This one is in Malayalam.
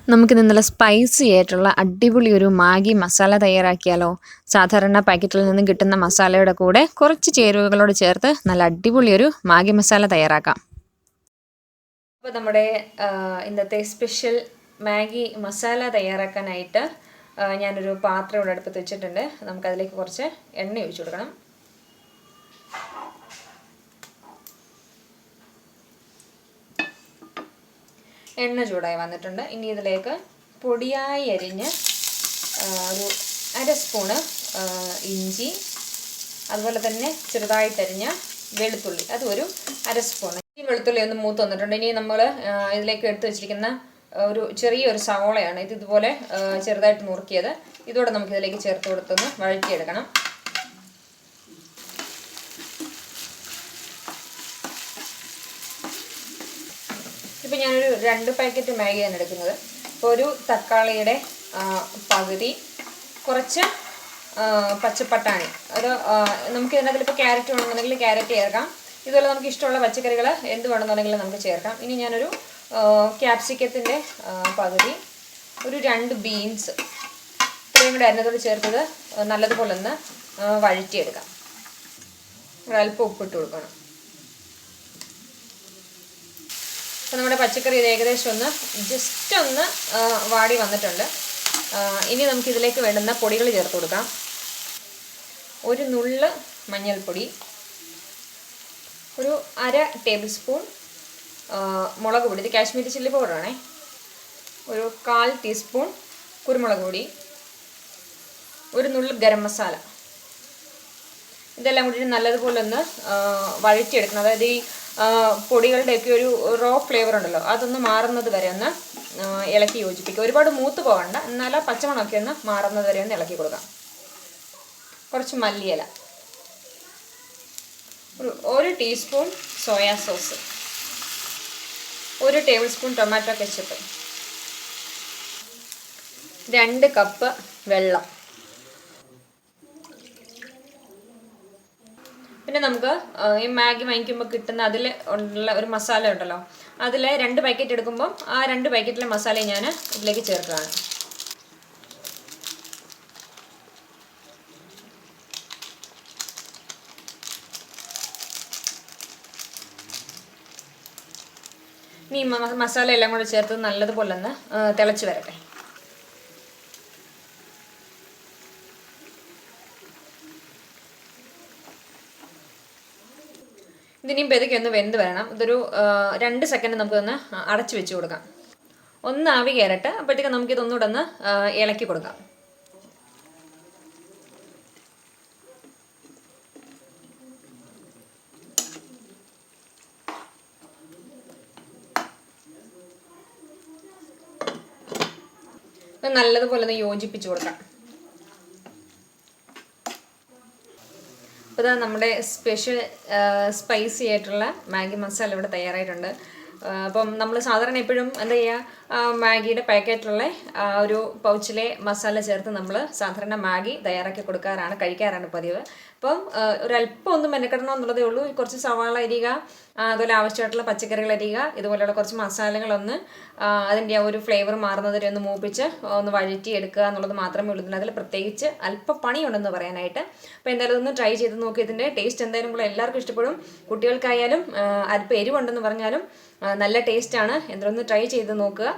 നമുക്കിന്ന് നല്ല സ്പൈസി ആയിട്ടുള്ള അടിപൊളി ഒരു മാഗി മസാല തയ്യാറാക്കിയാലോ? സാധാരണ പാക്കറ്റിൽ നിന്നും കിട്ടുന്ന മസാലയുടെ കൂടെ കുറച്ച് ചേരുവകളോട് ചേർത്ത് നല്ല അടിപൊളി ഒരു മാഗി മസാല തയ്യാറാക്കാം. അപ്പോൾ നമ്മുടെ ഇന്നത്തെ സ്പെഷ്യൽ മാഗി മസാല തയ്യാറാക്കാനായിട്ട് ഞാനൊരു പാത്രം ഇവിടെ അടുപ്പത്ത് വെച്ചിട്ടുണ്ട്. നമുക്കതിലേക്ക് കുറച്ച് എണ്ണ ഒഴിച്ചു കൊടുക്കണം. എണ്ണ ചൂടായി വന്നിട്ടുണ്ട്. ഇനി ഇതിലേക്ക് പൊടിയായി അരിഞ്ഞ് ഒരു 1/2 സ്പൂണ് ഇഞ്ചി, അതുപോലെ തന്നെ ചെറുതായിട്ടരിഞ്ഞ വെളുത്തുള്ളി, അത് ഒരു 1/2 സ്പൂൺ. ഈ വെളുത്തുള്ളി ഒന്ന് മൂത്ത് വന്നിട്ടുണ്ട്. ഇനി നമ്മൾ ഇതിലേക്ക് എടുത്ത് വെച്ചിരിക്കുന്ന ഒരു ചെറിയൊരു സവോളയാണ്. ഇതുപോലെ ചെറുതായിട്ട് നുറുക്കിയത് ഇതോടെ നമുക്കിതിലേക്ക് ചേർത്ത് കൊടുത്തൊന്ന് വഴറ്റിയെടുക്കണം. ഇപ്പോൾ ഞാനൊരു 2 പാക്കറ്റ് മാഗിയാണ് എടുക്കുന്നത്. അപ്പോൾ ഒരു തക്കാളിയുടെ പകുതി, കുറച്ച് പച്ചപ്പട്ടാണി, അത് നമുക്ക് ഇതിനകത്തിലിപ്പോൾ ക്യാരറ്റ് വേണമെന്നുണ്ടെങ്കിൽ ക്യാരറ്റ് ചേർക്കാം. ഇതുപോലെ നമുക്ക് ഇഷ്ടമുള്ള പച്ചക്കറികൾ എന്ത് വേണമെന്നുണ്ടെങ്കിലും നമുക്ക് ചേർക്കാം. ഇനി ഞാനൊരു ക്യാപ്സിക്കത്തിൻ്റെ പകുതി, ഒരു 2 ബീൻസ് ഇത്രയും കൂടെ അരിഞ്ഞതോട് ചേർത്തത് നല്ലതുപോലെ ഒന്ന് വഴറ്റിയെടുക്കാം. ഒരല്പം ഉപ്പിട്ട് കൊടുക്കണം. അപ്പോൾ നമ്മുടെ പച്ചക്കറി ഏകദേശം ഒന്ന് ജസ്റ്റ് ഒന്ന് വാടി വന്നിട്ടുണ്ട്. ഇനി നമുക്കിതിലേക്ക് വേണ്ടുന്ന പൊടികൾ ചേർത്ത് കൊടുക്കാം. ഒരു നുള്ള് മഞ്ഞൾപ്പൊടി, ഒരു 1/2 ടേബിൾ സ്പൂൺ മുളക് പൊടി, ഇത് കാശ്മീരി ചില്ലി പൗഡറാണേ, ഒരു 1/4 ടീസ്പൂൺ കുരുമുളക് പൊടി, ഒരു നുള്ള് ഗരം മസാല. ഇതെല്ലാം കൂടി നല്ലതുപോലെ ഒന്ന് വഴറ്റിയെടുക്കണം. അതായത് ഈ പൊടികളുടെയൊക്കെ ഒരു റോ ഫ്ലേവർ ഉണ്ടല്ലോ, അതൊന്ന് മാറുന്നത് വരെ ഒന്ന് ഇളക്കി യോജിപ്പിക്കുക. ഒരുപാട് മൂത്ത് പോകണ്ട, എന്നാൽ പച്ചമണമൊക്കെ ഒന്ന് മാറുന്നത് വരെ ഒന്ന് ഇളക്കി കൊടുക്കാം. കുറച്ച് മല്ലിയില, ഒരു teaspoon soya sauce, 1 table spoon tomato ketchup, 2 cup വെള്ളം. പിന്നെ നമുക്ക് ഈ മാഗി വാങ്ങിക്കുമ്പോൾ കിട്ടുന്ന അതിൽ ഉള്ള ഒരു മസാല ഉണ്ടല്ലോ, അതിൽ 2 പാക്കറ്റ് എടുക്കുമ്പോൾ ആ 2 പാക്കറ്റിലെ മസാല ഞാൻ ഇതിലേക്ക് ചേർക്കുകയാണ്. ഇനി മസാല എല്ലാം കൂടെ ചേർത്ത് നല്ലതുപോലെ ഒന്ന് തിളച്ച് വരട്ടെ. ഇതിനെയും പെതുക്കി ഒന്ന് വെന്ത് വരണം. ഇതൊരു 2 സെക്കൻഡ് നമുക്കൊന്ന് അടച്ചു വെച്ച് കൊടുക്കാം. ഒന്ന് ആവി കയറട്ടെ, അപ്പോഴത്തേക്ക് നമുക്കിതൊന്നുകൂടെ ഒന്ന് ഇളക്കി കൊടുക്കാം. നല്ലതുപോലെ ഒന്ന് യോജിപ്പിച്ച് കൊടുക്കാം. അപ്പോൾ ഇതാ നമ്മുടെ സ്പെഷ്യൽ സ്പൈസി ആയിട്ടുള്ള മാഗി മസാല ഇവിടെ തയ്യാറായിട്ടുണ്ട്. അപ്പം നമ്മൾ സാധാരണ എപ്പോഴും എന്താ ചെയ്യുക, മാഗിയുടെ പാക്കറ്റിലുള്ള ഒരു പൗച്ചിലെ മസാല ചേർത്ത് നമ്മൾ സാധാരണ മാഗി തയ്യാറാക്കി കഴിക്കാറാണ് പതിവ്. അപ്പം ഒരല്പം ഒന്ന് മെനക്കെടണമെന്നുള്ളതേ ഉള്ളൂ. കുറച്ച് സവാള അരിയുക, അതുപോലെ ആവശ്യമായിട്ടുള്ള പച്ചക്കറികൾ അരിയുക, ഇതുപോലെയുള്ള കുറച്ച് മസാലകളൊന്ന് അതിൻ്റെ ആ ഒരു ഫ്ലേവർ മാറുന്നതിനെ ഒന്ന് മൂപ്പിച്ച് ഒന്ന് വഴറ്റി എടുക്കുക എന്നുള്ളത് മാത്രമേ ഉള്ളൂ. അതിൽ പ്രത്യേകിച്ച് അല്പം പണിയുണ്ടെന്ന് പറയാനായിട്ട്. അപ്പോൾ എന്തായാലും ഒന്ന് ട്രൈ ചെയ്ത് നോക്കി. ഇതിൻ്റെ ടേസ്റ്റ് എന്തായാലും കൂടെ എല്ലാവർക്കും ഇഷ്ടപ്പെടും. കുട്ടികൾക്കായാലും അല്പം എരിവുണ്ടെന്ന് പറഞ്ഞാലും നല്ല ടേസ്റ്റാണ്. എന്തായാലും ഒന്ന് ട്രൈ ചെയ്ത് നോക്കുക.